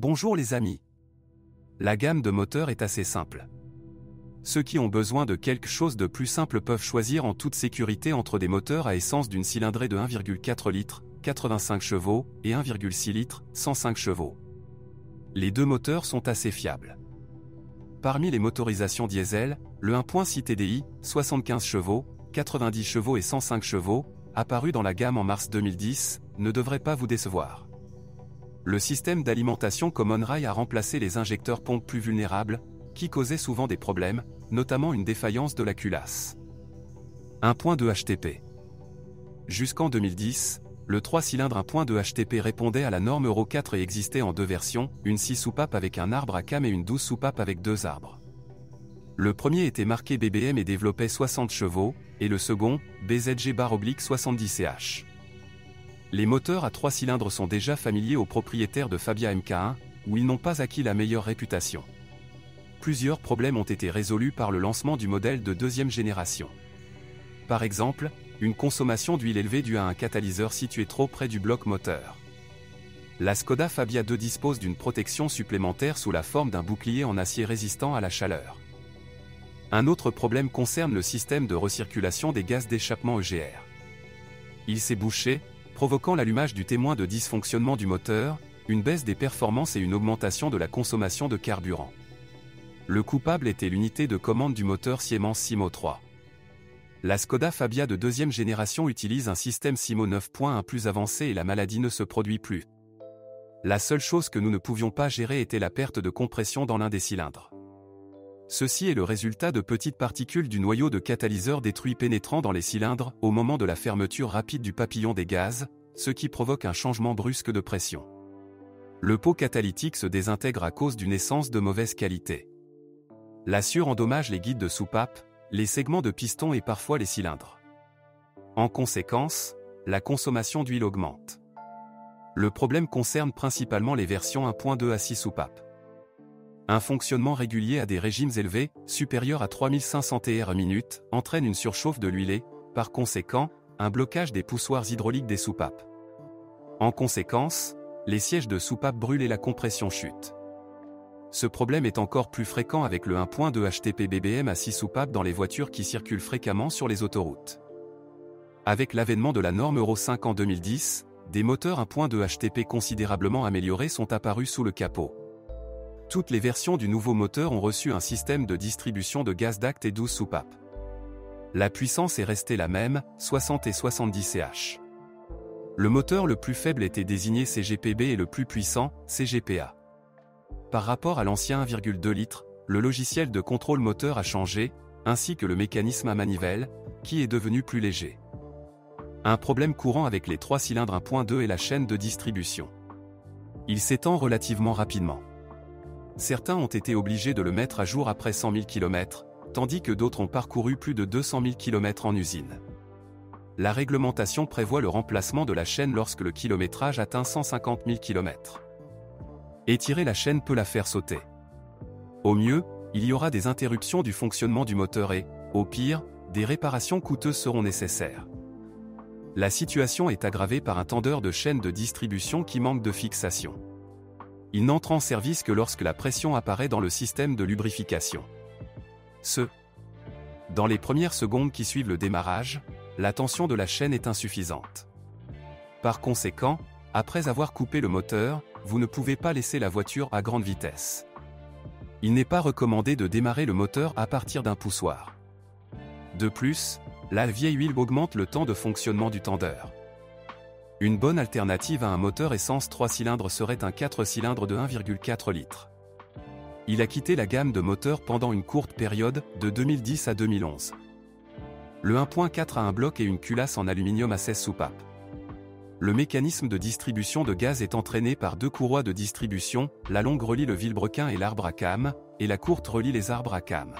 Bonjour les amis. La gamme de moteurs est assez simple. Ceux qui ont besoin de quelque chose de plus simple peuvent choisir en toute sécurité entre des moteurs à essence d'une cylindrée de 1,4 litres, 85 chevaux, et 1,6 litres, 105 chevaux. Les deux moteurs sont assez fiables. Parmi les motorisations diesel, le 1.6 TDI, 75 chevaux, 90 chevaux et 105 chevaux, apparu dans la gamme en mars 2010, ne devrait pas vous décevoir. Le système d'alimentation Common Rail a remplacé les injecteurs pompes plus vulnérables, qui causaient souvent des problèmes, notamment une défaillance de la culasse. 1.2 HTP. Jusqu'en 2010, le 3 cylindres 1.2 HTP répondait à la norme Euro 4 et existait en deux versions, une 6 soupapes avec un arbre à cam et une 12 soupapes avec deux arbres. Le premier était marqué BBM et développait 60 chevaux, et le second, BZG/70 CH. Les moteurs à 3 cylindres sont déjà familiers aux propriétaires de Fabia MK1, où ils n'ont pas acquis la meilleure réputation. Plusieurs problèmes ont été résolus par le lancement du modèle de deuxième génération. Par exemple, une consommation d'huile élevée due à un catalyseur situé trop près du bloc moteur. La Skoda Fabia 2 dispose d'une protection supplémentaire sous la forme d'un bouclier en acier résistant à la chaleur. Un autre problème concerne le système de recirculation des gaz d'échappement EGR. Il s'est bouché, provoquant l'allumage du témoin de dysfonctionnement du moteur, une baisse des performances et une augmentation de la consommation de carburant. Le coupable était l'unité de commande du moteur Siemens Simo 3. La Skoda Fabia de deuxième génération utilise un système Simo 9.1 plus avancé et la maladie ne se produit plus. La seule chose que nous ne pouvions pas gérer était la perte de compression dans l'un des cylindres. Ceci est le résultat de petites particules du noyau de catalyseur détruit pénétrant dans les cylindres au moment de la fermeture rapide du papillon des gaz, ce qui provoque un changement brusque de pression. Le pot catalytique se désintègre à cause d'une essence de mauvaise qualité. La sueur endommage les guides de soupape, les segments de piston et parfois les cylindres. En conséquence, la consommation d'huile augmente. Le problème concerne principalement les versions 1.2 à 6 soupapes. Un fonctionnement régulier à des régimes élevés, supérieurs à 3500 TR/minute, entraîne une surchauffe de l'huile et, par conséquent, un blocage des poussoirs hydrauliques des soupapes. En conséquence, les sièges de soupape brûlent et la compression chute. Ce problème est encore plus fréquent avec le 1.2 HTP BBM à 6 soupapes dans les voitures qui circulent fréquemment sur les autoroutes. Avec l'avènement de la norme Euro 5 en 2010, des moteurs 1.2 HTP considérablement améliorés sont apparus sous le capot. Toutes les versions du nouveau moteur ont reçu un système de distribution de gaz d'acte et 12 soupapes. La puissance est restée la même, 60 et 70 CH. Le moteur le plus faible était désigné CGPB et le plus puissant, CGPA. Par rapport à l'ancien 1,2 litres, le logiciel de contrôle moteur a changé, ainsi que le mécanisme à manivelle, qui est devenu plus léger. Un problème courant avec les 3 cylindres 1.2 est la chaîne de distribution. Il s'étend relativement rapidement. Certains ont été obligés de le mettre à jour après 100 000 km, tandis que d'autres ont parcouru plus de 200 000 km en usine. La réglementation prévoit le remplacement de la chaîne lorsque le kilométrage atteint 150 000 km. Étirer la chaîne peut la faire sauter. Au mieux, il y aura des interruptions du fonctionnement du moteur et, au pire, des réparations coûteuses seront nécessaires. La situation est aggravée par un tendeur de chaîne de distribution qui manque de fixation. Il n'entre en service que lorsque la pression apparaît dans le système de lubrification. Dans les premières secondes qui suivent le démarrage, la tension de la chaîne est insuffisante. Par conséquent, après avoir coupé le moteur, vous ne pouvez pas laisser la voiture à grande vitesse. Il n'est pas recommandé de démarrer le moteur à partir d'un poussoir. De plus, la vieille huile augmente le temps de fonctionnement du tendeur. Une bonne alternative à un moteur essence 3 cylindres serait un 4 cylindres de 1,4 litres. Il a quitté la gamme de moteurs pendant une courte période, de 2010 à 2011. Le 1.4 a un bloc et une culasse en aluminium à 16 soupapes. Le mécanisme de distribution de gaz est entraîné par deux courroies de distribution, la longue relie le vilebrequin et l'arbre à cam, et la courte relie les arbres à cam.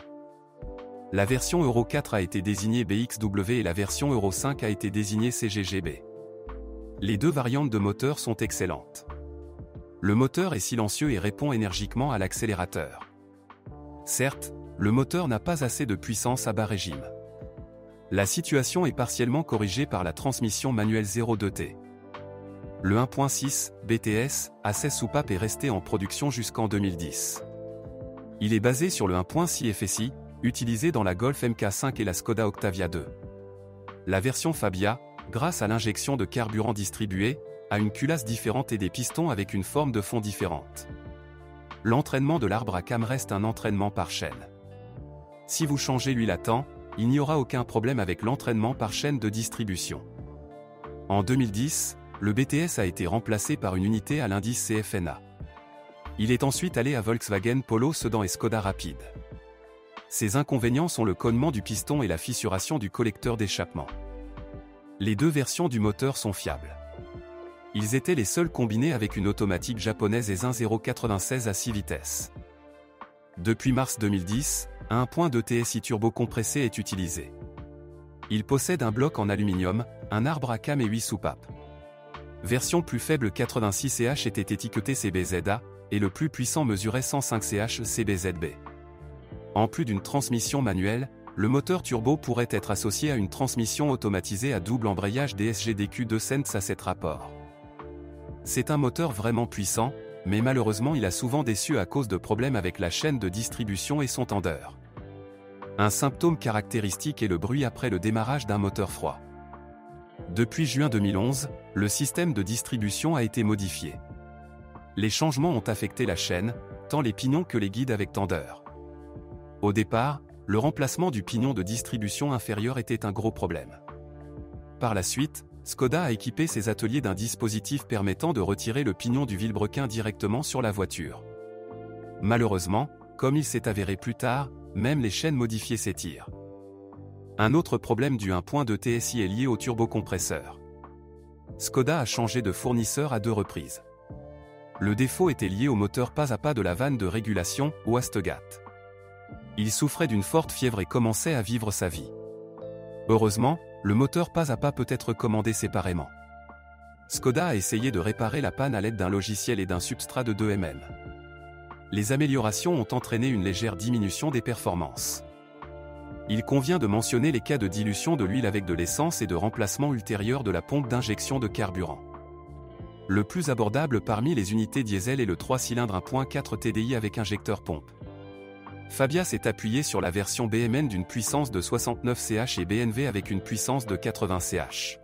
La version Euro 4 a été désignée BXW et la version Euro 5 a été désignée CGGB. Les deux variantes de moteur sont excellentes. Le moteur est silencieux et répond énergiquement à l'accélérateur. Certes, le moteur n'a pas assez de puissance à bas régime. La situation est partiellement corrigée par la transmission manuelle 0.2T. Le 1.6 BTS à 16 soupapes est resté en production jusqu'en 2010. Il est basé sur le 1.6 FSI, utilisé dans la Golf MK5 et la Skoda Octavia 2. La version Fabia, grâce à l'injection de carburant distribué, a une culasse différente et des pistons avec une forme de fond différente. L'entraînement de l'arbre à cam reste un entraînement par chaîne. Si vous changez l'huile à temps, il n'y aura aucun problème avec l'entraînement par chaîne de distribution. En 2010, le BTS a été remplacé par une unité à l'indice CFNA. Il est ensuite allé à Volkswagen Polo Sedan et Skoda Rapid. Ses inconvénients sont le cognement du piston et la fissuration du collecteur d'échappement. Les deux versions du moteur sont fiables. Ils étaient les seuls combinés avec une automatique japonaise ES 1.096 à 6 vitesses. Depuis mars 2010, un 1.2 TSI turbo compressé est utilisé. Il possède un bloc en aluminium, un arbre à cam et 8 soupapes. Version plus faible 86 CH était étiqueté CBZA, et le plus puissant mesurait 105 CH CBZB. En plus d'une transmission manuelle, le moteur turbo pourrait être associé à une transmission automatisée à double embrayage DSG-DQ 2 cents à 7 rapports. C'est un moteur vraiment puissant, mais malheureusement il a souvent déçu à cause de problèmes avec la chaîne de distribution et son tendeur. Un symptôme caractéristique est le bruit après le démarrage d'un moteur froid. Depuis juin 2011, le système de distribution a été modifié. Les changements ont affecté la chaîne, tant les pignons que les guides avec tendeur. Au départ, le remplacement du pignon de distribution inférieur était un gros problème. Par la suite, Skoda a équipé ses ateliers d'un dispositif permettant de retirer le pignon du vilebrequin directement sur la voiture. Malheureusement, comme il s'est avéré plus tard, même les chaînes modifiées s'étirent. Un autre problème du 1.2 TSI est lié au turbocompresseur. Skoda a changé de fournisseur à 2 reprises. Le défaut était lié au moteur pas à pas de la vanne de régulation, Wastegat. Il souffrait d'une forte fièvre et commençait à vivre sa vie. Heureusement, le moteur pas à pas peut être commandé séparément. Skoda a essayé de réparer la panne à l'aide d'un logiciel et d'un substrat de 2 mm. Les améliorations ont entraîné une légère diminution des performances. Il convient de mentionner les cas de dilution de l'huile avec de l'essence et de remplacement ultérieur de la pompe d'injection de carburant. Le plus abordable parmi les unités diesel est le 3 cylindres 1.4 TDI avec injecteur pompe. Fabia s'est appuyé sur la version BMN d'une puissance de 69 CH et BNV avec une puissance de 80 CH.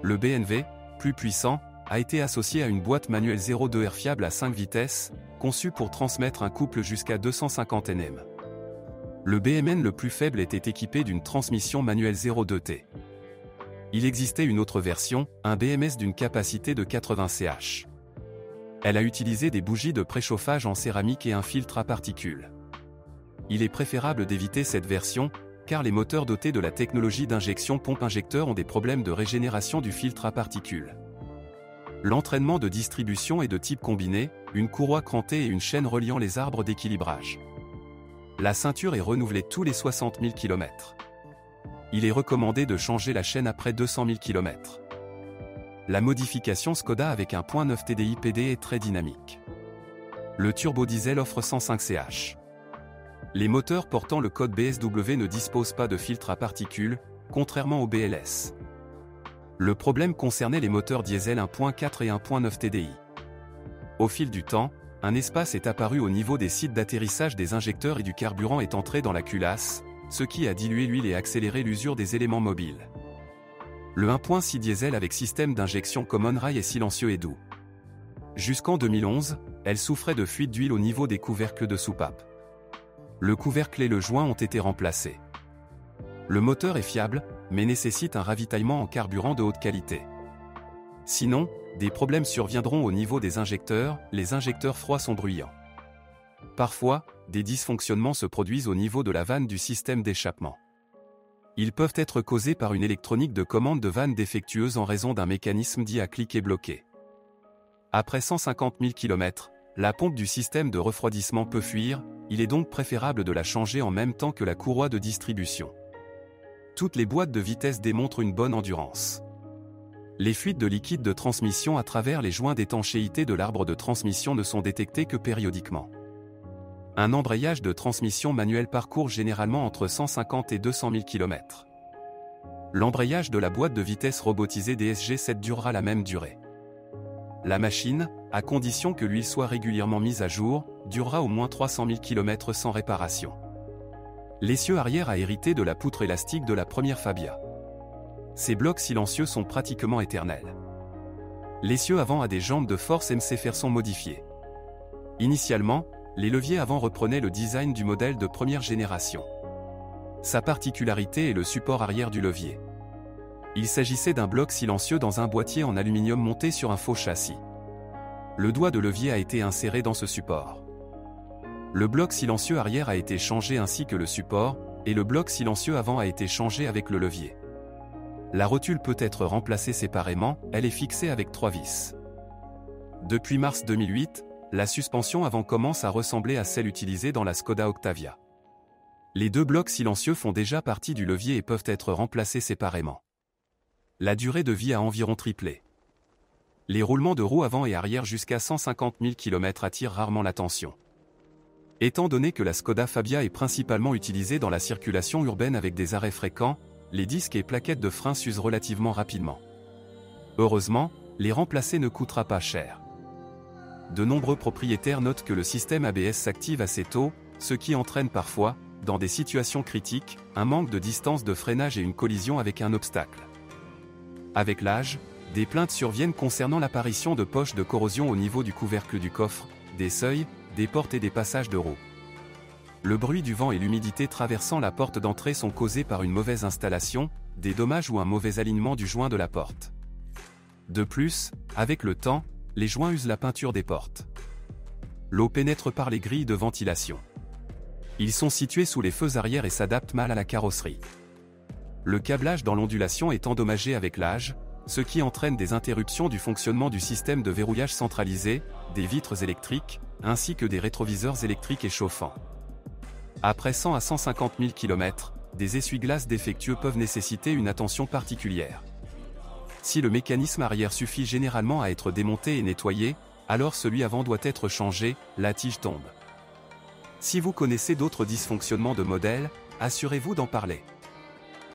Le BNV, plus puissant, a été associé à une boîte manuelle 0,2R fiable à 5 vitesses, conçue pour transmettre un couple jusqu'à 250 Nm. Le BMN le plus faible était équipé d'une transmission manuelle 0,2T. Il existait une autre version, un BMS d'une capacité de 80 CH. Elle a utilisé des bougies de préchauffage en céramique et un filtre à particules. Il est préférable d'éviter cette version, car les moteurs dotés de la technologie d'injection pompe-injecteur ont des problèmes de régénération du filtre à particules. L'entraînement de distribution est de type combiné, une courroie crantée et une chaîne reliant les arbres d'équilibrage. La ceinture est renouvelée tous les 60 000 km. Il est recommandé de changer la chaîne après 200 000 km. La modification Skoda avec un 1.9 TDI PD est très dynamique. Le turbo diesel offre 105 CH. Les moteurs portant le code BSW ne disposent pas de filtre à particules, contrairement au BLS. Le problème concernait les moteurs diesel 1.4 et 1.9 TDI. Au fil du temps, un espace est apparu au niveau des sites d'atterrissage des injecteurs et du carburant est entré dans la culasse, ce qui a dilué l'huile et accéléré l'usure des éléments mobiles. Le 1.6 diesel avec système d'injection Common Rail est silencieux et doux. Jusqu'en 2011, elle souffrait de fuite d'huile au niveau des couvercles de soupape. Le couvercle et le joint ont été remplacés. Le moteur est fiable, mais nécessite un ravitaillement en carburant de haute qualité. Sinon, des problèmes surviendront au niveau des injecteurs, les injecteurs froids sont bruyants. Parfois, des dysfonctionnements se produisent au niveau de la vanne du système d'échappement. Ils peuvent être causés par une électronique de commande de vanne défectueuse en raison d'un mécanisme dit à cliquet bloqué. Après 150 000 km, la pompe du système de refroidissement peut fuir, il est donc préférable de la changer en même temps que la courroie de distribution. Toutes les boîtes de vitesse démontrent une bonne endurance. Les fuites de liquide de transmission à travers les joints d'étanchéité de l'arbre de transmission ne sont détectées que périodiquement. Un embrayage de transmission manuelle parcourt généralement entre 150 et 200 000 km. L'embrayage de la boîte de vitesse robotisée DSG7 durera la même durée. La machine, à condition que l'huile soit régulièrement mise à jour, durera au moins 300 000 km sans réparation. L'essieu arrière a hérité de la poutre élastique de la première Fabia. Ces blocs silencieux sont pratiquement éternels. L'essieu avant a des jambes de force MC Ferson modifiées. Initialement, les leviers avant reprenaient le design du modèle de première génération. Sa particularité est le support arrière du levier. Il s'agissait d'un bloc silencieux dans un boîtier en aluminium monté sur un faux châssis. Le doigt de levier a été inséré dans ce support. Le bloc silencieux arrière a été changé ainsi que le support, et le bloc silencieux avant a été changé avec le levier. La rotule peut être remplacée séparément, elle est fixée avec 3 vis. Depuis mars 2008, la suspension avant commence à ressembler à celle utilisée dans la Skoda Octavia. Les deux blocs silencieux font déjà partie du levier et peuvent être remplacés séparément. La durée de vie a environ triplé. Les roulements de roues avant et arrière jusqu'à 150 000 km attirent rarement l'attention. Étant donné que la Skoda Fabia est principalement utilisée dans la circulation urbaine avec des arrêts fréquents, les disques et plaquettes de frein s'usent relativement rapidement. Heureusement, les remplacer ne coûtera pas cher. De nombreux propriétaires notent que le système ABS s'active assez tôt, ce qui entraîne parfois, dans des situations critiques, un manque de distance de freinage et une collision avec un obstacle. Avec l'âge, des plaintes surviennent concernant l'apparition de poches de corrosion au niveau du couvercle du coffre, des seuils, des portes et des passages de roues. Le bruit du vent et l'humidité traversant la porte d'entrée sont causés par une mauvaise installation, des dommages ou un mauvais alignement du joint de la porte. De plus, avec le temps, les joints usent la peinture des portes. L'eau pénètre par les grilles de ventilation. Ils sont situés sous les feux arrière et s'adaptent mal à la carrosserie. Le câblage dans l'ondulation est endommagé avec l'âge, ce qui entraîne des interruptions du fonctionnement du système de verrouillage centralisé, des vitres électriques, ainsi que des rétroviseurs électriques et chauffants. Après 100 à 150 000 km, des essuie-glaces défectueux peuvent nécessiter une attention particulière. Si le mécanisme arrière suffit généralement à être démonté et nettoyé, alors celui avant doit être changé, la tige tombe. Si vous connaissez d'autres dysfonctionnements de modèle, assurez-vous d'en parler.